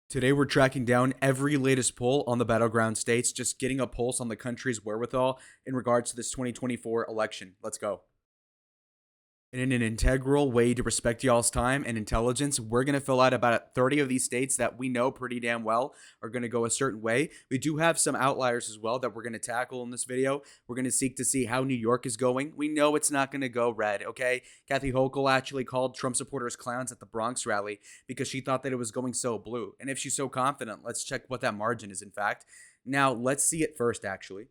Today, we're tracking down every latest poll on the battleground states, just getting a pulse on the country's wherewithal in regards to this 2024 election. Let's go. In an integral way to respect y'all's time and intelligence, we're going to fill out about 30 of these states that we know pretty damn well are going to go a certain way. We do have some outliers as well that we're going to tackle in this video. We're going to seek to see how New York is going. We know it's not going to go red, okay? Kathy Hochul actually called Trump supporters clowns at the Bronx rally because she thought that it was going so blue. And if she's so confident, let's check what that margin is, in fact. Now, let's see it first, actually.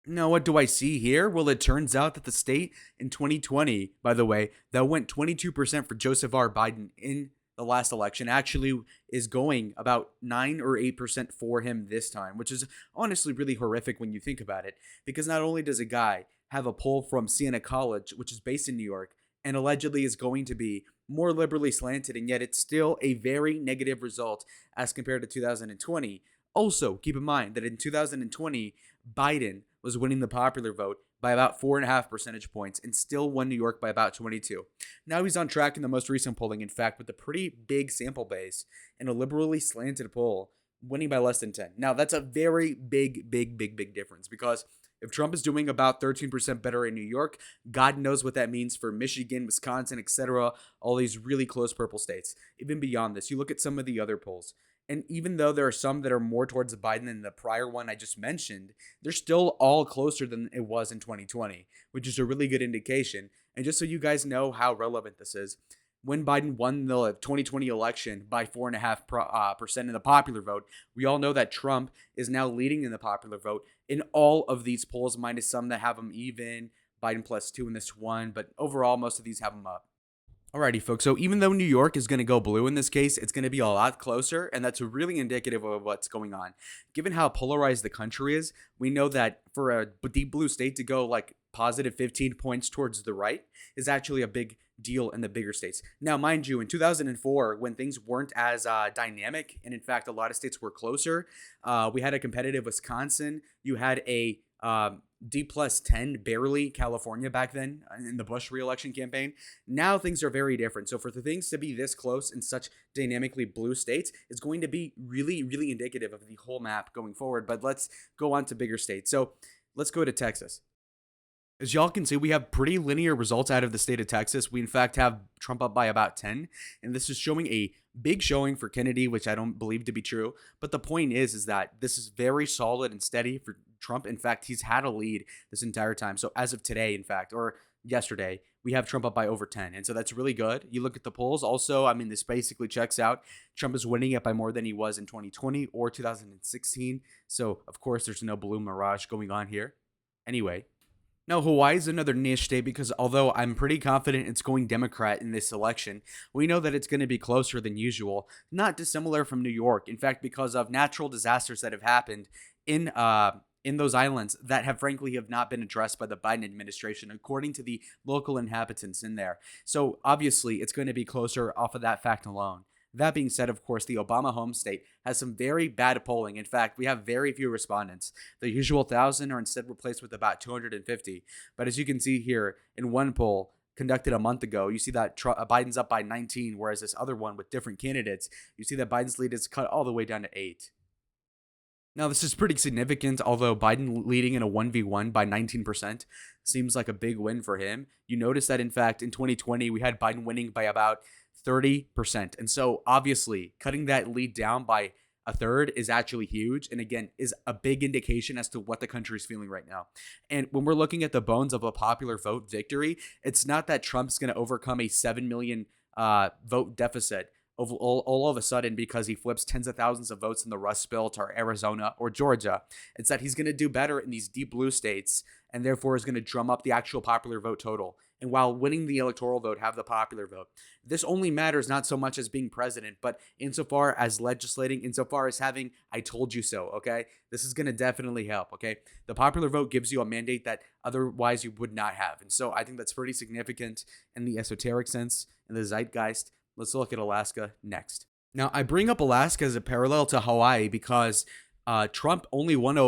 Now, what do I see here? Well, it turns out that the state in 2020, by the way, that went 22% for Joseph R. Biden in the last election actually is going about 9 or 8% for him this time, which is honestly really horrific when you think about it. Because not only does a guy have a poll from Siena College, which is based in New York, and allegedly is going to be more liberally slanted, and yet it's still a very negative result as compared to 2020. Also, keep in mind that in 2020, Biden was winning the popular vote by about 4.5 percentage points and still won New York by about 22. Now he's on track in the most recent polling, in fact, with a pretty big sample base and a liberally slanted poll, winning by less than 10. Now, that's a very big difference because if Trump is doing about 13% better in New York, God knows what that means for Michigan, Wisconsin, etc., all these really close purple states. Even beyond this, you look at some of the other polls. And even though there are some that are more towards Biden than the prior one I just mentioned, they're still all closer than it was in 2020, which is a really good indication. And just so you guys know how relevant this is, when Biden won the 2020 election by 4.5% in the popular vote, we all know that Trump is now leading in the popular vote in all of these polls, minus some that have him even, Biden +2 in this one. But overall, most of these have him up. Alrighty, folks. So even though New York is going to go blue in this case, it's going to be a lot closer, and that's really indicative of what's going on. Given how polarized the country is, we know that for a deep blue state to go like positive 15 points towards the right is actually a big deal in the bigger states. Now, mind you, in 2004, when things weren't as dynamic, and in fact, a lot of states were closer, we had a competitive Wisconsin. You had a D+10 barely California back then in the Bush re-election campaign. Now things are very different. So for the things to be this close in such dynamically blue states is going to be really indicative of the whole map going forward. But let's go on to bigger states. So let's go to Texas. As y'all can see, we have pretty linear results out of the state of Texas. We, in fact, have Trump up by about 10. And this is showing a big showing for Kennedy, which I don't believe to be true. But the point is that this is very solid and steady for Trump. In fact, he's had a lead this entire time. So as of today, in fact, or yesterday, we have Trump up by over 10. And so that's really good. You look at the polls. Also, I mean, this basically checks out. Trump is winning it by more than he was in 2020 or 2016. So, of course, there's no blue mirage going on here. Anyway. Now, Hawaii is another niche state because although I'm pretty confident it's going Democrat in this election, we know that it's going to be closer than usual, not dissimilar from New York. In fact, because of natural disasters that have happened in those islands that have frankly have not been addressed by the Biden administration, according to the local inhabitants in there. So obviously, it's going to be closer off of that fact alone. That being said, of course, the Obama home state has some very bad polling. In fact, we have very few respondents. The usual 1,000 are instead replaced with about 250. But as you can see here, in one poll conducted a month ago, you see that Biden's up by 19, whereas this other one with different candidates, you see that Biden's lead is cut all the way down to 8. Now, this is pretty significant, although Biden leading in a 1v1 by 19% seems like a big win for him. You notice that, in fact, in 2020, we had Biden winning by about 30%. And so obviously cutting that lead down by a third is actually huge. And again, is a big indication as to what the country is feeling right now. And when we're looking at the bones of a popular vote victory, it's not that Trump's going to overcome a 7 million vote deficit all of a sudden because he flips tens of thousands of votes in the Rust Belt or Arizona or Georgia. It's that he's going to do better in these deep blue states and therefore is going to drum up the actual popular vote total. And while winning the electoral vote, have the popular vote. This only matters not so much as being president, but insofar as legislating, insofar as having I told you so, okay? This is going to definitely help, okay? The popular vote gives you a mandate that otherwise you would not have. And so I think that's pretty significant in the esoteric sense, in the zeitgeist. Let's look at Alaska next. Now, I bring up Alaska as a parallel to Hawaii because Trump only won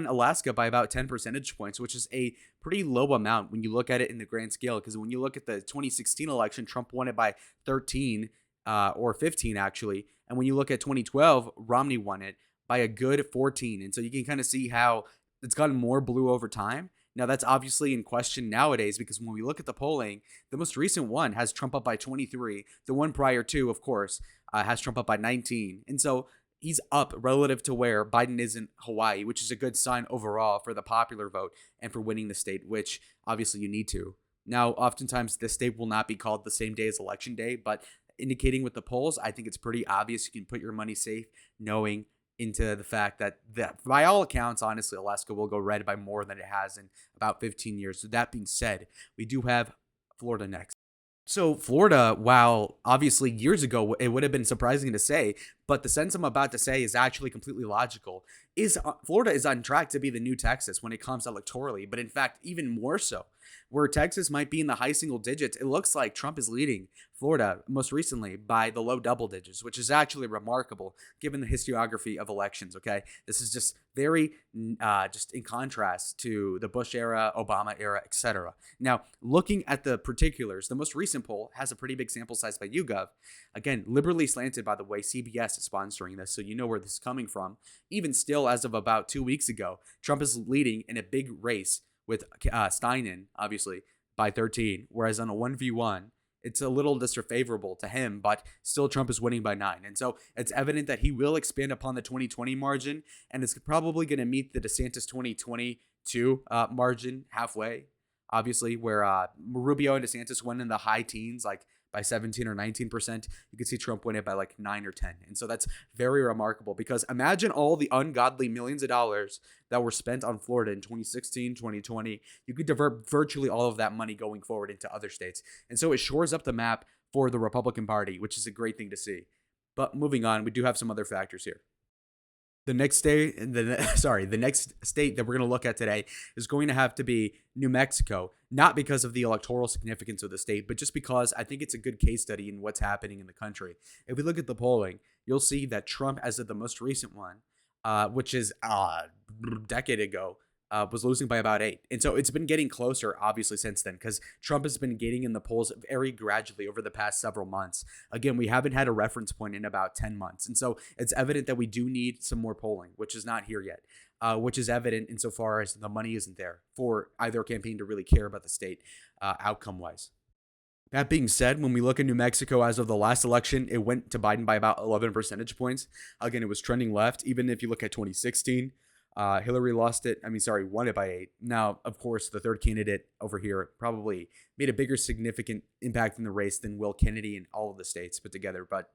Alaska by about 10 percentage points, which is a pretty low amount when you look at it in the grand scale. Because when you look at the 2016 election, Trump won it by 13 or 15 actually, And when you look at 2012, Romney won it by a good 14. And so you can kind of see how it's gotten more blue over time. Now, that's obviously in question nowadays because when we look at the polling, the most recent one has Trump up by 23. The one prior to, of course, has Trump up by 19. And so he's up relative to where Biden is in Hawaii, which is a good sign overall for the popular vote and for winning the state, which obviously you need to. Now, oftentimes this state will not be called the same day as election day, but indicating with the polls, I think it's pretty obvious you can put your money safe knowing into the fact that by all accounts, honestly, Alaska will go red by more than it has in about 15 years. So that being said, we do have Florida next. So Florida, while obviously years ago it would have been surprising to say, but the sentence I'm about to say is actually completely logical. Florida is on track to be the new Texas when it comes electorally, but in fact, even more so. Where Texas might be in the high single digits, it looks like Trump is leading Florida most recently by the low double digits, which is actually remarkable given the historiography of elections, okay? This is just very just in contrast to the Bush era, Obama era, etc. Now, looking at the particulars, the most recent poll has a pretty big sample size by YouGov. Again, liberally slanted, by the way. CBS is sponsoring this, so you know where this is coming from. Even still, as of about 2 weeks ago, Trump is leading in a big race with Steinen, obviously, by 13, whereas on a 1v1, it's a little disfavorable to him, but still Trump is winning by 9. And so it's evident that he will expand upon the 2020 margin, and it's probably going to meet the DeSantis 2022 margin halfway, obviously, where Rubio and DeSantis went in the high teens, like by 17 or 19%. You could see Trump win it by like 9 or 10. And so that's very remarkable because imagine all the ungodly millions of dollars that were spent on Florida in 2016, 2020. You could divert virtually all of that money going forward into other states. And so it shores up the map for the Republican Party, which is a great thing to see. But moving on, we do have some other factors here. The next state that we're going to look at today is going to have to be New Mexico, not because of the electoral significance of the state, but just because I think it's a good case study in what's happening in the country. If we look at the polling, you'll see that Trump, as of the most recent one, which is a decade ago, was losing by about 8. And so it's been getting closer, obviously, since then, because Trump has been gaining in the polls very gradually over the past several months. Again, we haven't had a reference point in about 10 months. And so it's evident that we do need some more polling, which is not here yet, which is evident insofar as the money isn't there for either campaign to really care about the state outcome-wise. That being said, when we look at New Mexico as of the last election, it went to Biden by about 11 percentage points. Again, it was trending left. Even if you look at 2016, Hillary won it by 8. Now, of course, the third candidate over here probably made a bigger significant impact in the race than Will Kennedy in all of the states put together. But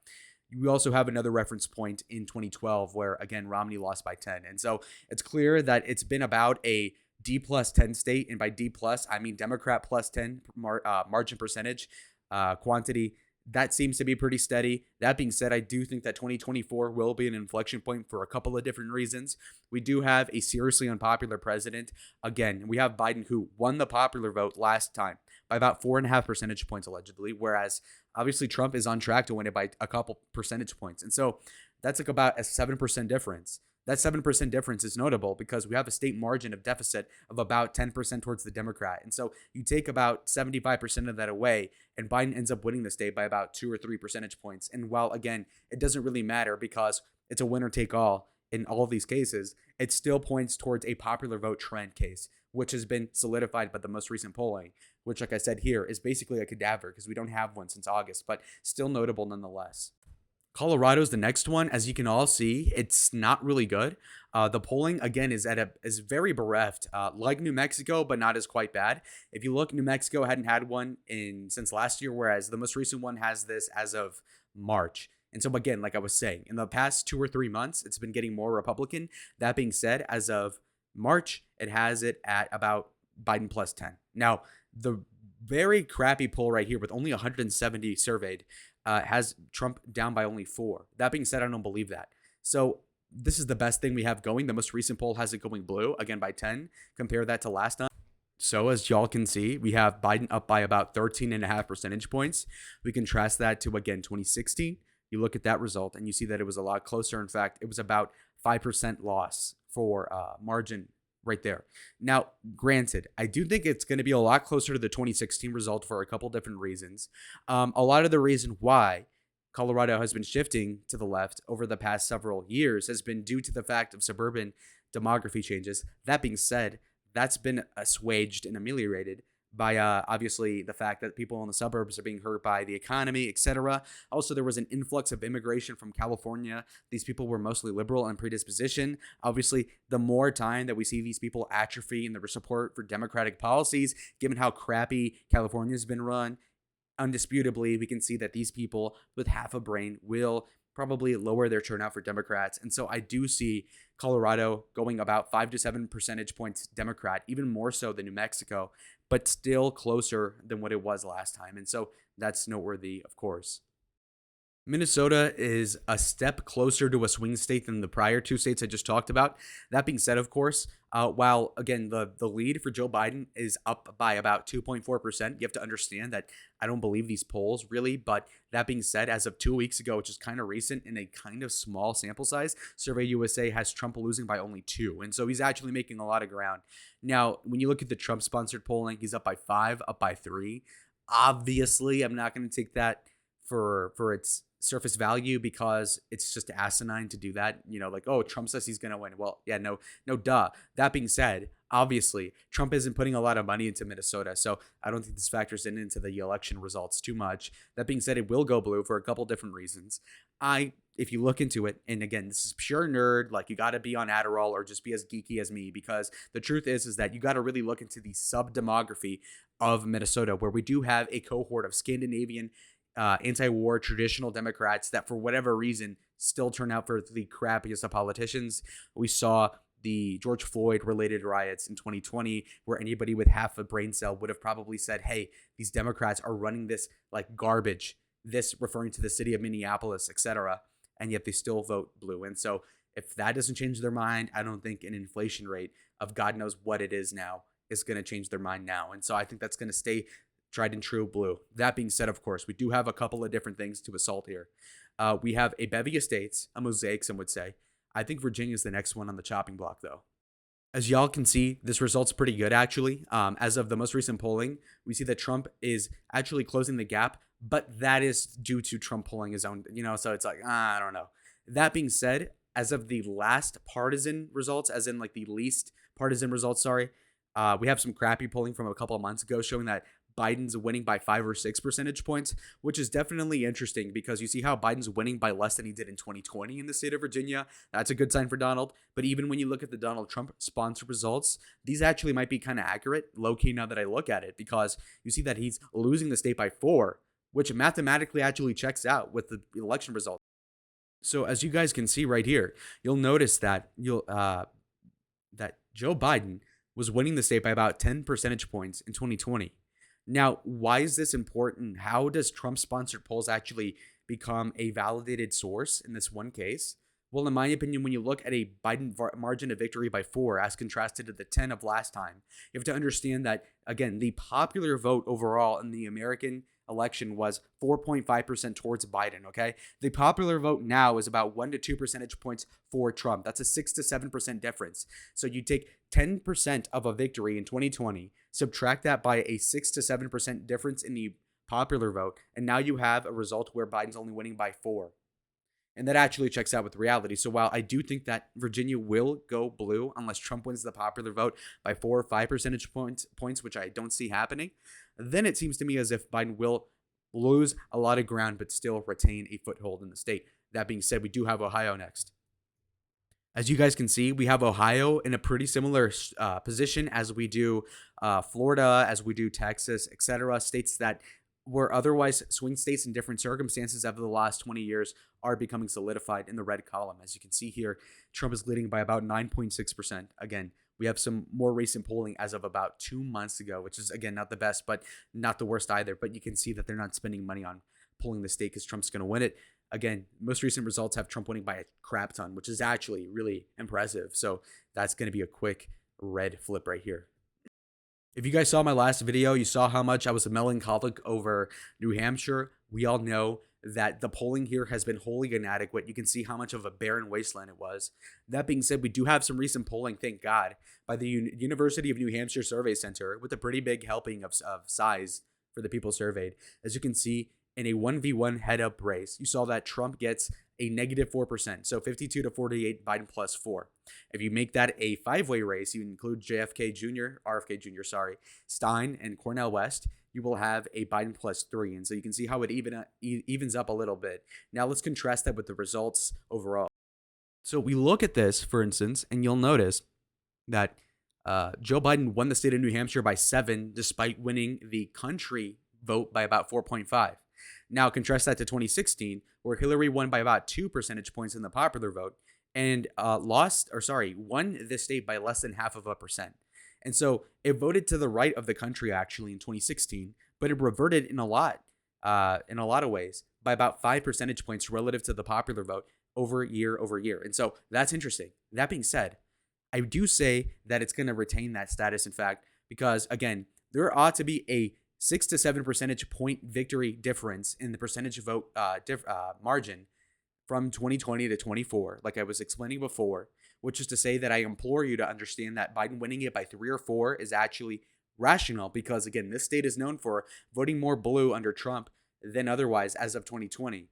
we also have another reference point in 2012 where, again, Romney lost by 10. And so it's clear that it's been about a D plus 10 state. And by D plus, I mean Democrat plus 10 margin percentage quantity. That seems to be pretty steady. That being said, I do think that 2024 will be an inflection point for a couple of different reasons. We do have a seriously unpopular president. Again, we have Biden, who won the popular vote last time by about 4.5 percentage points, allegedly, whereas obviously Trump is on track to win it by a couple percentage points. And so that's like about a 7% difference. That 7% difference is notable because we have a state margin of deficit of about 10% towards the Democrat. And so you take about 75% of that away, and Biden ends up winning the state by about 2 or 3 percentage points. And while, again, it doesn't really matter because it's a winner take all in all of these cases, it still points towards a popular vote trend case, which has been solidified by the most recent polling, which, like I said here, is basically a cadaver because we don't have one since August, but still notable nonetheless. Colorado's the next one. As you can all see, it's not really good. The polling, again, is very bereft, like New Mexico, but not as quite bad. If you look, New Mexico hadn't had one since last year, whereas the most recent one has this as of March. And so, again, like I was saying, in the past 2 or 3 months, it's been getting more Republican. That being said, as of March, it has it at about Biden plus 10. Now, the very crappy poll right here with only 170 surveyed has Trump down by only 4. That being said, I don't believe that. So this is the best thing we have going. The most recent poll has it going blue, again by 10. Compare that to last time. So as y'all can see, we have Biden up by about 13.5 percentage points. We contrast that to, again, 2016. You look at that result and you see that it was a lot closer. In fact, it was about 5% loss for margin right there. Now, granted, I do think it's going to be a lot closer to the 2016 result for a couple different reasons. A lot of the reason why Colorado has been shifting to the left over the past several years has been due to the fact of suburban demography changes. That being said, that's been assuaged and ameliorated by obviously the fact that people in the suburbs are being hurt by the economy, etc. Also, there was an influx of immigration from California. These people were mostly liberal in predisposition. Obviously, the more time that we see these people atrophy in their support for Democratic policies, given how crappy California's been run, undisputably, we can see that these people with half a brain will probably lower their turnout for Democrats. And so I do see Colorado going about 5 to 7 percentage points Democrat, even more so than New Mexico, but still closer than what it was last time. And so that's noteworthy, of course. Minnesota is a step closer to a swing state than the prior two states I just talked about. That being said, of course, while, again, the lead for Joe Biden is up by about 2.4%, you have to understand that I don't believe these polls really. But that being said, as of 2 weeks ago, which is kind of recent in a kind of small sample size, Survey USA has Trump losing by only 2. And so he's actually making a lot of ground. Now, when you look at the Trump-sponsored polling, he's up by 5, up by 3. Obviously, I'm not going to take that for its surface value because it's just asinine to do that. Like, oh, Trump says he's going to win. Well, yeah, no, duh. That being said, obviously, Trump isn't putting a lot of money into Minnesota, so I don't think this factors into the election results too much. That being said, it will go blue for a couple different reasons. If you look into it, and again, this is pure nerd, like you got to be on Adderall or just be as geeky as me, because the truth is that you got to really look into the sub-demography of Minnesota, where we do have a cohort of Scandinavian anti-war traditional Democrats that for whatever reason still turn out for the crappiest of politicians. We saw the George Floyd related riots in 2020 where anybody with half a brain cell would have probably said, hey, these Democrats are running this like garbage, this referring to the city of Minneapolis, etc. And yet they still vote blue. And so if that doesn't change their mind, I don't think an inflation rate of God knows what it is now is going to change their mind now. And so I think that's going to stay tried and true blue. That being said, of course, we do have a couple of different things to assault here. We have a bevy of states, a mosaic, some would say. I think Virginia is the next one on the chopping block, though. As y'all can see, this result's pretty good, actually. As of the most recent polling, we see that Trump is actually closing the gap, but that is due to Trump pulling his own, so it's like, I don't know. That being said, as of the last partisan results, as in like the least partisan results, we have some crappy polling from a couple of months ago showing that Biden's winning by 5 or 6 percentage points, which is definitely interesting because you see how Biden's winning by less than he did in 2020 in the state of Virginia. That's a good sign for Donald. But even when you look at the Donald Trump sponsored results, these actually might be kind of accurate, low key now that I look at it, because you see that he's losing the state by 4, which mathematically actually checks out with the election results. So as you guys can see right here, you'll notice that that Joe Biden was winning the state by about 10 percentage points in 2020. Now, why is this important? How does Trump-sponsored polls actually become a validated source in this one case? Well, in my opinion, when you look at a Biden margin of victory by 4 as contrasted to the 10 of last time, you have to understand that, again, the popular vote overall in the American election was 4.5% towards Biden, okay? The popular vote now is about 1 to 2 percentage points for Trump. That's a 6 to 7% difference. So you take 10% of a victory in 2020, subtract that by a 6 to 7% difference in the popular vote, and now you have a result where Biden's only winning by 4. And that actually checks out with reality. So while I do think that Virginia will go blue unless Trump wins the popular vote by 4 or 5 percentage points, which I don't see happening, then it seems to me as if Biden will lose a lot of ground but still retain a foothold in the state. That being said, we do have Ohio next. As you guys can see, we have Ohio in a pretty similar position as we do Florida, as we do Texas, etc. States that were otherwise swing states in different circumstances over the last 20 years are becoming solidified in the red column. As you can see here, Trump is leading by about 9.6%. Again, we have some more recent polling as of about 2 months ago, which is, again, not the best, but not the worst either. But you can see that they're not spending money on pulling the state because Trump's going to win it. Again, most recent results have Trump winning by a crap ton, which is actually really impressive. So that's going to be a quick red flip right here. If you guys saw my last video, you saw how much I was melancholic over New Hampshire. We all know that the polling here has been wholly inadequate. You can see how much of a barren wasteland it was. That being said, we do have some recent polling, thank God, by the University of New Hampshire Survey Center with a pretty big helping of size for the people surveyed. As you can see, in a 1v1 head-up race, you saw that Trump gets a -4%, so 52 to 48, Biden plus 4. If you make that a five-way race, you include RFK Jr., sorry, Stein, and Cornel West, you will have a Biden plus 3. And so you can see how it evens up a little bit. Now let's contrast that with the results overall. So we look at this, for instance, and you'll notice that Joe Biden won the state of New Hampshire by 7, despite winning the country vote by about 4.5. Now contrast that to 2016, where Hillary won by about 2 percentage points in the popular vote and won the state by less than 0.5%. And so it voted to the right of the country actually in 2016, but it reverted in a lot of ways by about 5 percentage points relative to the popular vote over year. And so that's interesting. That being said, I do say that it's going to retain that status, in fact, because again, there ought to be a 6 to 7 percentage point victory difference in the percentage vote margin from 2020 to 24, like I was explaining before, which is to say that I implore you to understand that Biden winning it by 3 or 4 is actually rational because, again, this state is known for voting more blue under Trump than otherwise as of 2020.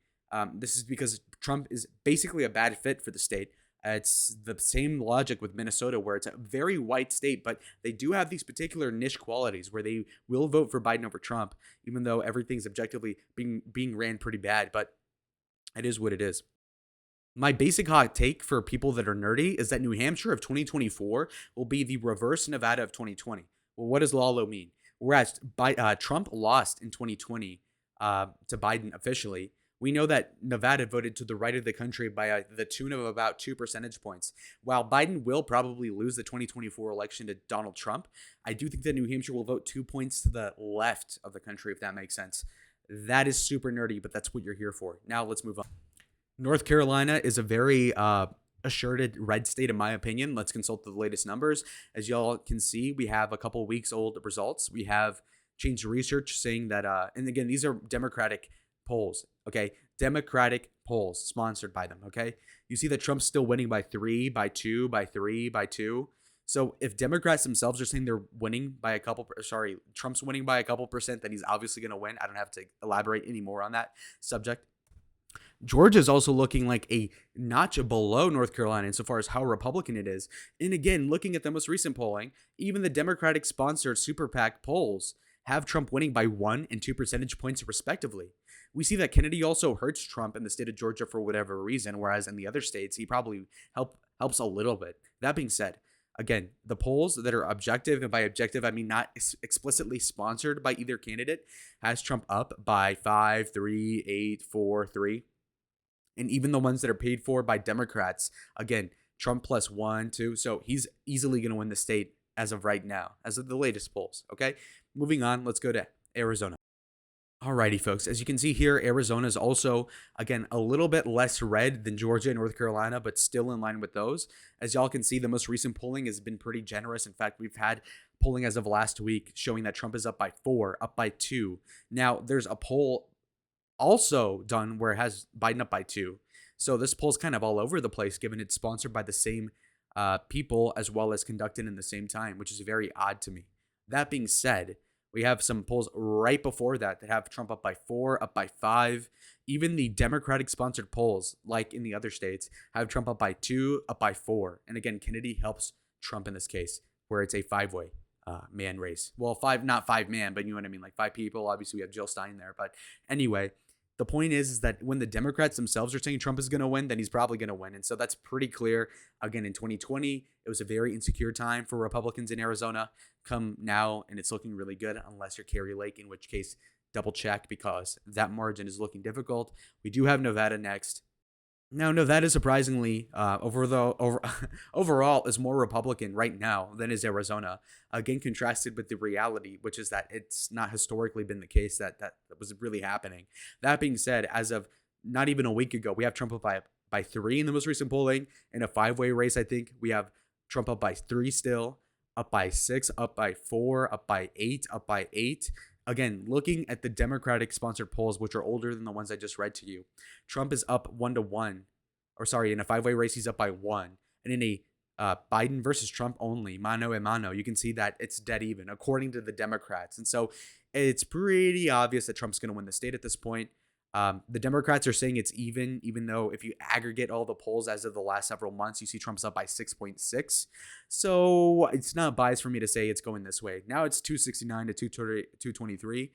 This is because Trump is basically a bad fit for the state. It's the same logic with Minnesota, where it's a very white state, but they do have these particular niche qualities where they will vote for Biden over Trump, even though everything's objectively being ran pretty bad. But it is what it is. My basic hot take for people that are nerdy is that New Hampshire of 2024 will be the reverse Nevada of 2020. Well, what does Lalo mean? Whereas Trump lost in 2020 to Biden officially, we know that Nevada voted to the right of the country by the tune of about 2 percentage points. While Biden will probably lose the 2024 election to Donald Trump, I do think that New Hampshire will vote 2 points to the left of the country, if that makes sense. That is super nerdy, but that's what you're here for. Now let's move on. North Carolina is a very assured red state, in my opinion. Let's consult the latest numbers. As y'all can see, we have a couple weeks old results. We have changed research saying that, and again, these are Democratic polls, okay? Democratic polls sponsored by them, okay? You see that Trump's still winning by 3, by 2, by 3, by 2. So if Democrats themselves are saying they're winning by Trump's winning by a couple percent, then he's obviously going to win. I don't have to elaborate any more on that subject. Georgia is also looking like a notch below North Carolina insofar as how Republican it is. And again, looking at the most recent polling, even the Democratic-sponsored super PAC polls have Trump winning by 1 and 2 percentage points respectively. We see that Kennedy also hurts Trump in the state of Georgia for whatever reason, whereas in the other states, he probably helps a little bit. That being said, again, the polls that are objective, and by objective, I mean not explicitly sponsored by either candidate, has Trump up by 5, 3, 8, 4, 3. And even the ones that are paid for by Democrats, again, Trump plus 1, 2. So he's easily going to win the state as of right now, as of the latest polls. Okay, moving on, let's go to Arizona. Alrighty, folks. As you can see here, Arizona is also, again, a little bit less red than Georgia and North Carolina, but still in line with those. As y'all can see, the most recent polling has been pretty generous. In fact, we've had polling as of last week showing that Trump is up by 4, up by 2. Now, there's a poll also done where it has Biden up by 2. So this poll's kind of all over the place, given it's sponsored by the same people as well as conducted in the same time, which is very odd to me. That being said, we have some polls right before that have Trump up by 4, up by 5. Even the Democratic-sponsored polls, like in the other states, have Trump up by 2, up by 4. And again, Kennedy helps Trump in this case, where it's a 5-way man race. Well, not 5 man, but you know what I mean, like 5 people. Obviously, we have Jill Stein there. But anyway, the point is that when the Democrats themselves are saying Trump is going to win, then he's probably going to win. And so that's pretty clear. Again, in 2020, it was a very insecure time for Republicans in Arizona. Come now, and it's looking really good, unless you're Carrie Lake, in which case, double check, because that margin is looking difficult. We do have Nevada next. Now, Nevada surprisingly, overall, is more Republican right now than is Arizona. Again, contrasted with the reality, which is that it's not historically been the case that was really happening. That being said, as of not even a week ago, we have Trump up by 3 in the most recent polling. In a 5-way race, I think we have Trump up by 3 still, up by 6, up by 4, up by 8, up by 8. Again, looking at the Democratic-sponsored polls, which are older than the ones I just read to you, Trump is up 1-1. In a 5-way race, he's up by 1. And in a Biden versus Trump only, mano a mano, you can see that it's dead even, according to the Democrats. And so It's pretty obvious that Trump's going to win the state at this point. The Democrats are saying it's even though if you aggregate all the polls as of the last several months, you see Trump's up by 6.6. So it's not biased for me to say it's going this way. Now it's 269 to 223.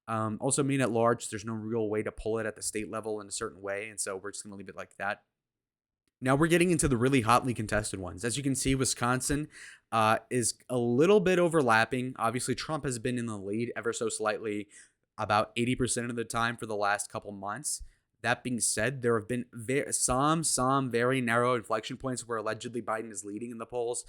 Also, mean at large, there's no real way to pull it at the state level in a certain way. And so we're just going to leave it like that. Now we're getting into the really hotly contested ones. As you can see, Wisconsin is a little bit overlapping. Obviously, Trump has been in the lead ever so slightly about 80% of the time for the last couple months. That being said, there have been some very narrow inflection points where allegedly Biden is leading in the polls.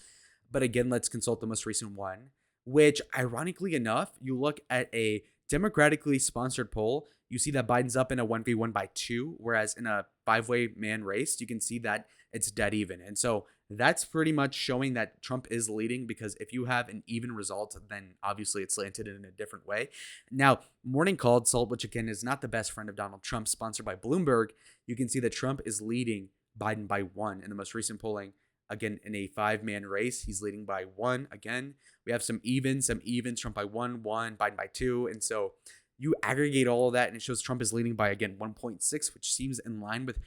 But again, let's consult the most recent one, which ironically enough, you look at a democratically sponsored poll, you see that Biden's up in a 1v1 by 2, whereas in a 5-way man race, you can see that it's dead even. And so that's pretty much showing that Trump is leading, because if you have an even result, then obviously it's slanted in a different way. Now, Morning Consult, which again is not the best friend of Donald Trump, sponsored by Bloomberg, you can see that Trump is leading Biden by 1 in the most recent polling. Again, in a 5-man race, he's leading by 1. Again, we have some evens, Trump by 1, Biden by 2. And so you aggregate all of that, and it shows Trump is leading by, again, 1.6, which seems in line with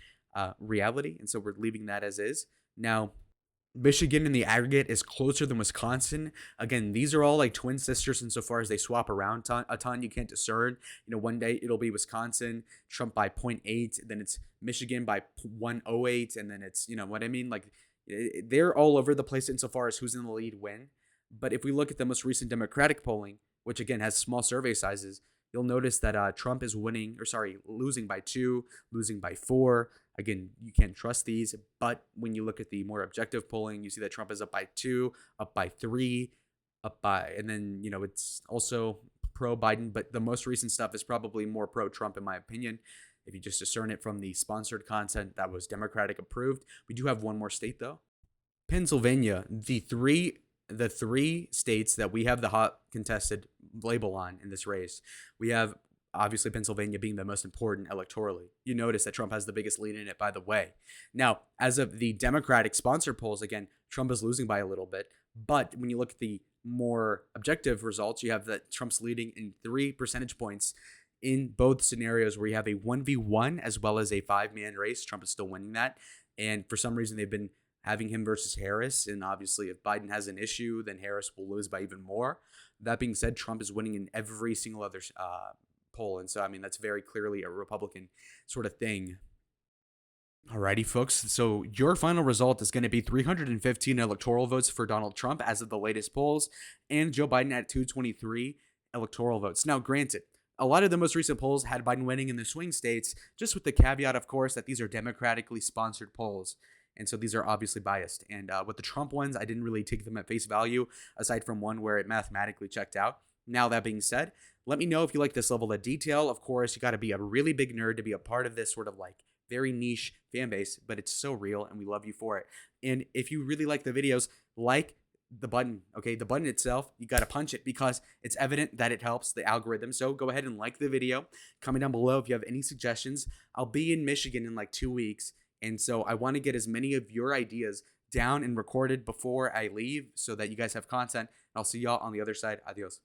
reality. And so we're leaving that as is. Now, Michigan in the aggregate is closer than Wisconsin. Again, these are all like twin sisters insofar as they swap around a ton. You can't discern. One day it'll be Wisconsin, Trump by 0.8, then it's Michigan by 108, and then it's, what I mean? Like, they're all over the place insofar as who's in the lead when. But if we look at the most recent Democratic polling, which again has small survey sizes, you'll notice that Trump is losing by 2, losing by 4. Again, you can't trust these. But when you look at the more objective polling, you see that Trump is up by 2, up by 3, and then, it's also pro-Biden. But the most recent stuff is probably more pro-Trump, in my opinion, if you just discern it from the sponsored content that was Democratic approved. We do have one more state, though. Pennsylvania, the three states that we have the hot contested label on in this race. We have obviously Pennsylvania being the most important electorally. You notice that Trump has the biggest lead in it, by the way. Now, as of the Democratic sponsored polls, again, Trump is losing by a little bit. But when you look at the more objective results, you have that Trump's leading in 3 percentage points in both scenarios where you have a 1v1 as well as a 5-man race. Trump is still winning that. And for some reason, they've been having him versus Harris. And obviously, if Biden has an issue, then Harris will lose by even more. That being said, Trump is winning in every single other poll. And so, that's very clearly a Republican sort of thing. Alrighty, folks. So your final result is going to be 315 electoral votes for Donald Trump as of the latest polls, and Joe Biden at 223 electoral votes. Now, granted, a lot of the most recent polls had Biden winning in the swing states, just with the caveat, of course, that these are democratically sponsored polls. And so these are obviously biased. And with the Trump ones, I didn't really take them at face value, aside from one where it mathematically checked out. Now, that being said, let me know if you like this level of detail. Of course, you got to be a really big nerd to be a part of this sort of like very niche fan base, but it's so real and we love you for it. And if you really like the videos, like the button, okay? The button itself, you got to punch it because it's evident that it helps the algorithm. So go ahead and like the video. Comment down below if you have any suggestions. I'll be in Michigan in like 2 weeks. And so I want to get as many of your ideas down and recorded before I leave so that you guys have content. I'll see y'all on the other side. Adios.